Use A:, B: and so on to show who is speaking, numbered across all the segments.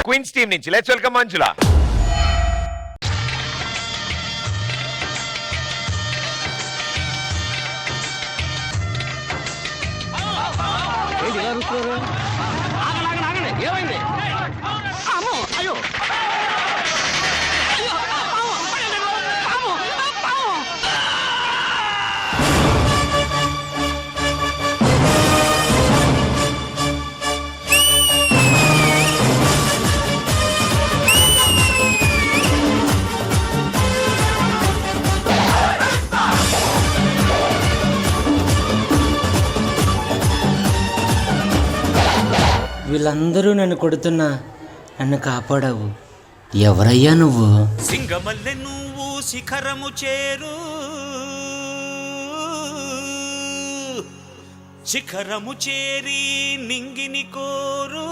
A: Queens team నుంచి. Let's welcome మంజుల.
B: ఏమైంది? అయ్యో
C: వీళ్ళందరూ నన్ను కొడుతున్నా నన్ను కాపాడావు. ఎవరయ్యా నువ్వు?
D: సింగమల్లె నువ్వు శిఖరము చేరు, శిఖరము చేరి నింగిని కోరు.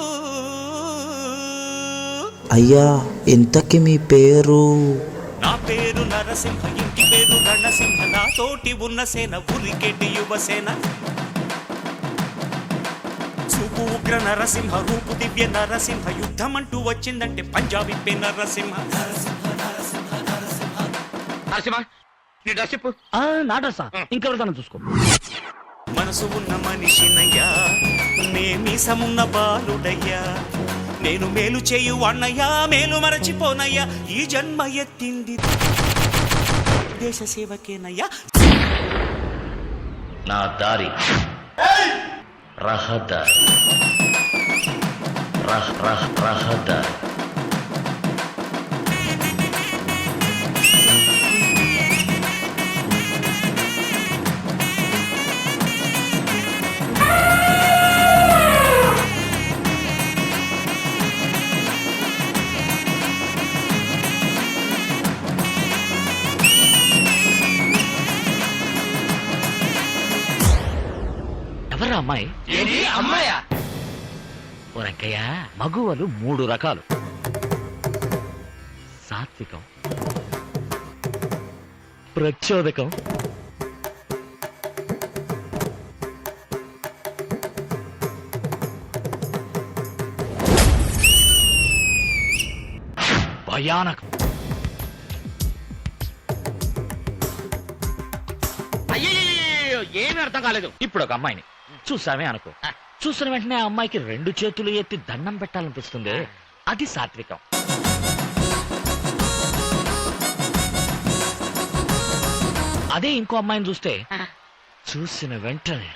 E: అయ్యా ఇంతకి మీ పేరు?
D: నా పేరు నరసింహ, ఇంటి పేరు రణసింహ, నా తోటి ఉన్న సేన ఉరికెటి యువసేన. చూపు ఉగ్ర నరసింహ, రూపు దివ్య నరసింహ, యుద్ధమంటూ వచ్చిందంటే పంజాబీ పే నరసింహ.
B: నరసింహ నీ డ్రెస్ చెప్పు. నా డ్రెస్సా? ఇంకెవరిదాన్ని చూసుకో.
D: మనసు ఉన్న మనిషినయ్యా, నేమీసమున్న బాలుడయ్యా, నేను మేలు చేయు అన్నయ్యా, మేలు మరచిపోనయ్యా, ఈ జన్మ ఎత్తింది దేశ సేవకేనయ్యా.
F: నా దారి రహదారి, రహదారి.
B: ఎవరా అమ్మాయి? అమ్మాయా? ఓ రంకయ్య, మగువలు 3 రకాలు: సాత్వికం, ప్రచోదకం, భయానకం. అయ్యో ఏమీ అర్థం కాలేదు. ఇప్పుడు ఒక అమ్మాయిని చూసామే అనుకో, చూసిన వెంటనే ఆ అమ్మాయికి 2 చేతులు ఎత్తి దండం పెట్టాలనిపిస్తుంది. అది సాత్వికం. అదే ఇంకో అమ్మాయిని చూస్తే చూసిన వెంటనే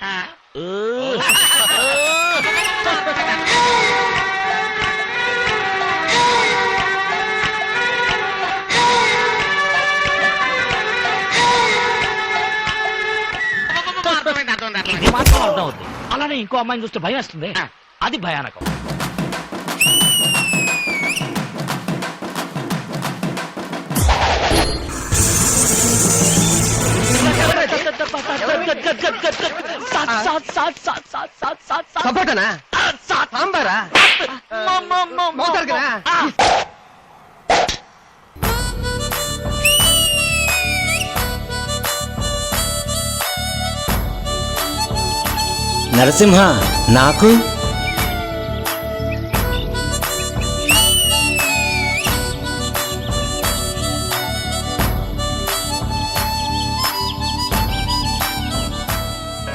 B: ఇది మాత్రం అర్థం అవుతుంది. అలానే ఇంకో అమ్మాయిని చూస్తే భయం వస్తుంది. అది భయానకం.
C: నరసింహ నాకు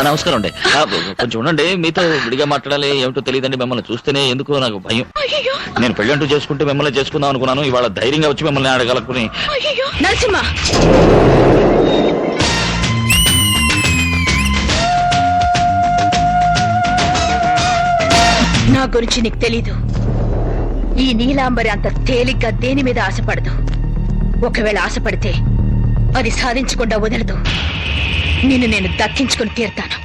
F: నమస్కారం అండి. కొంచెం ఉండండి, మీతో విడిగా మాట్లాడాలి. ఏమిటో తెలియదండి, మిమ్మల్ని చూస్తేనే ఎందుకో నాకు భయం. నేను పెళ్ళంటూ చేసుకుంటే మిమ్మల్ని చేసుకుందాం అనుకున్నాను. ఇవాళ ధైర్యంగా వచ్చి మిమ్మల్ని అడగలనుకుని.
G: నరసింహ, నా గురించి నీకు తెలీదు. ఈ నీలాంబరి అంత తేలిగ్గా దేని మీద ఆశపడదు. ఒకవేళ ఆశపడితే అది సాధించకుండా వదలదు. నిన్ను నేను దక్కించుకుని తీరుతాను.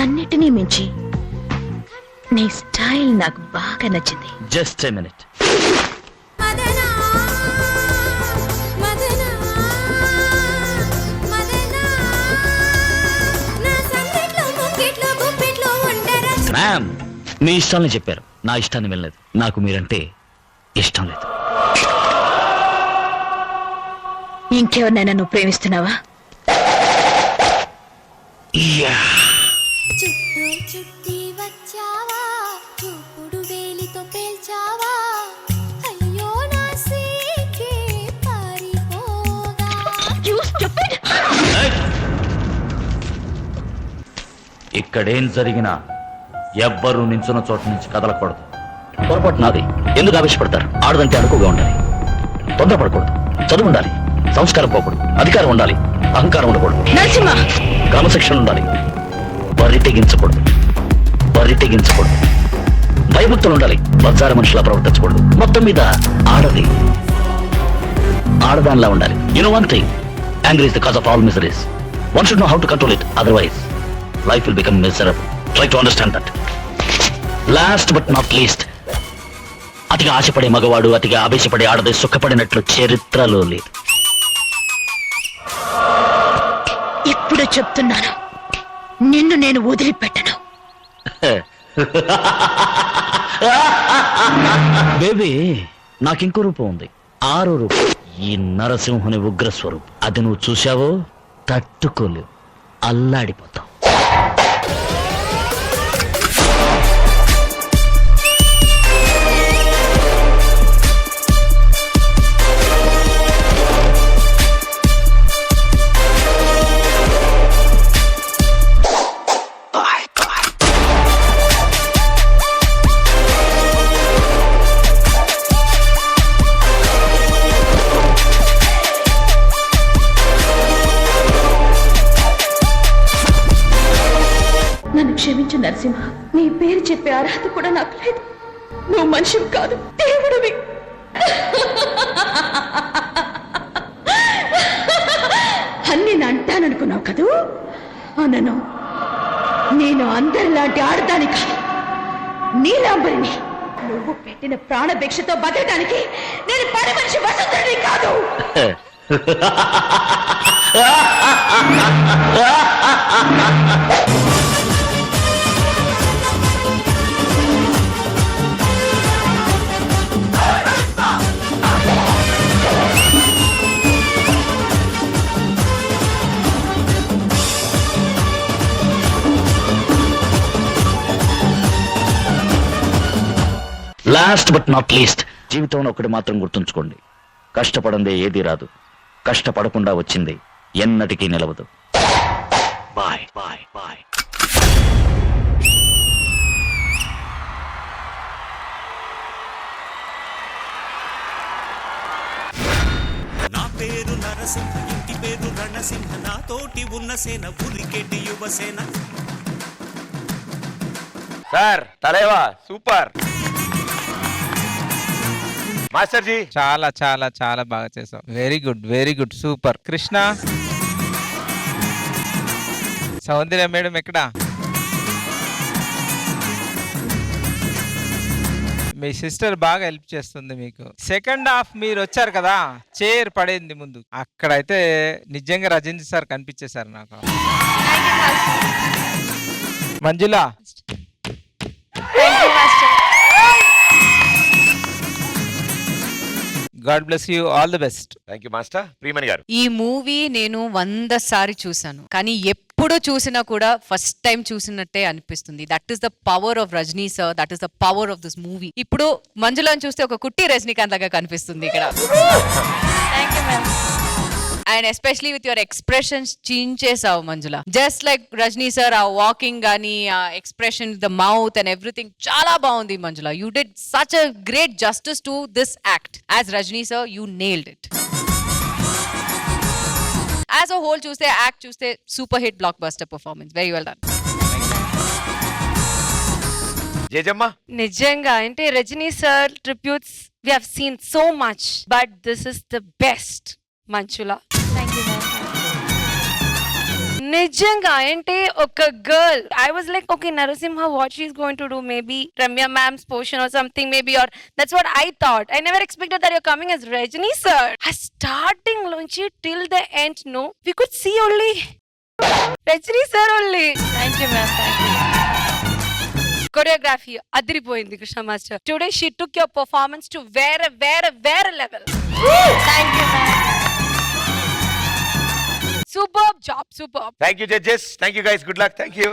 G: అన్నిటినీ మించి నీ స్టైల్ నాకు బాగా నచ్చింది.
F: Just a minute. మ్యామ్, మీ ఇష్టాన్ని చెప్పారు, నా ఇష్టాన్ని వెళ్ళలేదు. నాకు మీరంటే ఇష్టం లేదు.
G: ఇంకెవరినైనా నువ్వు ప్రేమిస్తున్నావా?
H: చుట్టూ చుట్టి వచ్చావా, చూపుడు వేలితో పేల్చావా, అయ్యో నా సీకే పారిపోగా.
G: You stupid!
F: ఇక్కడేం జరిగినా ఎవ్వరూ నించున్న చోట నుంచి కదలకూడదు. పొరపాటు నాది. ఎందుకు ఆవేశపడతారు? ఆడదంటే అడుగుగా ఉండాలి, తొందరపడకూడదు, చదువు ఉండాలి, సంస్కారం పోకూడదు, అధికారం ఉండాలి, అహంకారం ఉండకూడదు,
G: నరసింహ,
F: క్రమశిక్షణ ఉండాలి, బరి తెగించకూడదు, భయభక్తులు ఉండాలి, బజారు మనుషులా ప్రవర్తించకూడదు. మొత్తం మీద ఆడదానిలా ఉండాలి. You know one thing, anger is the cause of all miseries. One should know how to control it, otherwise life will become miserable. Try to understand that. Last but not least, అతిగా ఆశపడే మగవాడు, అతిగా ఆవేశపడే ఆడది సుఖపడినట్లు చరిత్రలో లేదు.
G: ఇప్పుడు చెప్తున్నాను, నిన్ను నేను వదిలిపెట్టను.
F: బేబీ, నాకింకో రూపం ఉంది, 6వ రూపం. ఈ నరసింహుని ఉగ్ర స్వరూపం. అది నువ్వు చూశావో తట్టుకోలేవు, అల్లాడిపోతావు.
G: నన్ను క్షమించు నరసింహ, నీ పేరు చెప్పే అర్హత కూడా నాకు లేదు. నువ్వు మనిషివి కాదు, దేవుడివి. అన్ని అంటాననుకున్నావు కదూ? అనను. నేను అందరిలాంటి ఆడదాని కాదు, నీలాంబరిని. నువ్వు పెట్టిన ప్రాణభిక్షతో బతకడానికి నేను పని మనిషి వసుంధరిని కాదు.
F: లాస్ట్ బట్ నాట్ లీస్ట్, జీవితంలో ఒకటి మాత్రం గుర్తుంచుకోండి, కష్టపడందే ఏది రాదు, కష్టపడకుండా వచ్చింది ఎన్నటికీ నిలవదు. Bye bye bye.
D: నా పేరు నరసింహ, ఇంటి పేరు రణసింహ, నాతోటి ఉన్న సేన ఉరికెటి యువసేన.
A: Sir Thalaiva super. Master ji
I: చాలా చాలా చాలా బాగా చేసావు. Very good super. Krishna, Soundarya madam ఎక్కడ? మీ సిస్టర్ బాగా హెల్ప్ చేస్తుంది మీకు. సెకండ్ హాఫ్ మీరు వచ్చారు కదా, చైర్ పడేది ముందు, అక్కడైతే నిజంగా రజనీ సార్ కనిపించేశారు నాకు. Manjula, god bless you, all the best.
A: Thank you master. Priyamani garu,
J: ఈ మూవీ నేను 100 సారి చూసాను, కానీ ఎప్పుడు చూసినా కూడా ఫస్ట్ టైం చూసినట్టే అనిపిస్తుంది. That is the power of Rajini sir, that is the power of this movie. ఇప్పుడు మంజులను చూస్తే ఒక కుట్టి రజనీకాంత్ లాగా కనిపిస్తుంది ఇక్కడ. And especially with your expressions చించేసావు Manjula. Just like Rajini sir, ఆ వాకింగ్ కానీ, ఆ expression, the mouth and everything చాలా బాగుంది Manjula. You did such a great justice to this act. As Rajini sir, you nailed it. As a whole చూస్తే, act చూస్తే super hit blockbuster performance. Very well done.
A: Jejamma.
H: నిజంగా అంటే Rajini sir tributes we have seen so much, but this is the best Manjula. నిజంగా అంటే ఒక girl, I was like okay Narasimha what she is going to do, maybe Ramya ma'am's portion or something maybe, or that's what I thought. I never expected that you are coming as Rajini sir. ఆ starting నుంచి till the end no we could see only Rajini sir only. Thank you ma'am. Choreography అదిరిపోయింది Krishna master. Today she took your performance to వేరే level. Thank you super job.
A: Thank you judges, thank you guys, good luck, thank you.